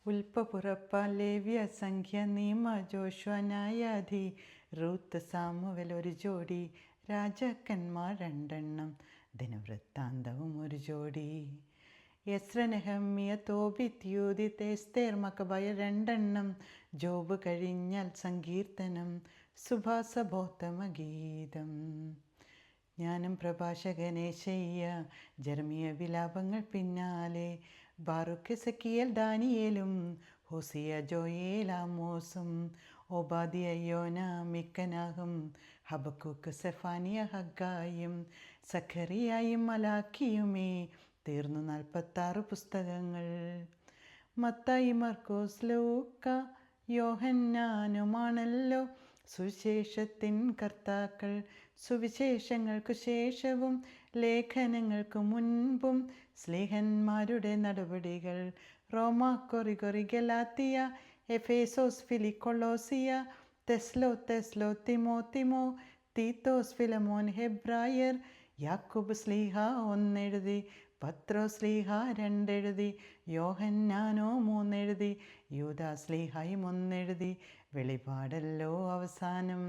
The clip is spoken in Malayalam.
ഉൽപ്പപുറപ്പ ലേവ്യ സംഖ്യ നീമ ജോഷ്വ ന്യായാധി റൂത്ത് സാമുവൽ ഒരു ജോഡി രാജാക്കന്മാർ രണ്ടെണ്ണം ദിനവൃത്താന്തവും ഒരു ജോഡി എസ്ര നെഹമ്യ തോബിത്ത് യൂദിത്ത് എസ്തേർ മക്കബയ രണ്ടെണ്ണം ജോബ് കഴിഞ്ഞാൽ സങ്കീർത്തനം സുഭാസബോത്തമ ഗീതം ജ്ഞാനം പ്രഭാഷകനേശയ്യ ജർമിയ വിലാപങ്ങൾ പിന്നാലെ ബാറുക്ക് സെക്കിയൽ ദാനിയേലും ഹോസിയ ജോയേൽ ആമോസും ഓബാദിയ യോന മിക്കനാഹും ഹബക്കൂക്ക് സെഫാനിയ ഹഗ്ഗായും സഖറിയായും മലാക്കിയുമേ തീർന്നു 46 പുസ്തകങ്ങൾ. മത്തായി, മർക്കോസ്, ലൂക്ക, യോഹന്നാനുമാണല്ലോ സുവിശേഷത്തിൻ കർത്താക്കൾ. സുവിശേഷങ്ങൾക്കു ശേഷവും ലേഖനങ്ങൾക്കു മുൻപും സ്ലീഹന്മാരുടെ നടപടികൾ. റോമ, കൊറിഗൊറി, ഗലാത്തിയ, എഫേസോസ്, ഫിലിക്കൊളോസിയ, തെസ്ലോ, തിമോ, തീത്തോസ്, ഫിലമോൻ, ഹെബ്രായർ, യാക്കോബ് സ്ലീഹ 1 എഴുതി, പത്രോസ് സ്ലീഹ 2 എഴുതി, യോഹന്നാനോ 3 എഴുതി, യൂദാ സ്ലീഹായും 1 എഴുതി. വെളിപാടല്ലോ അവസാനം.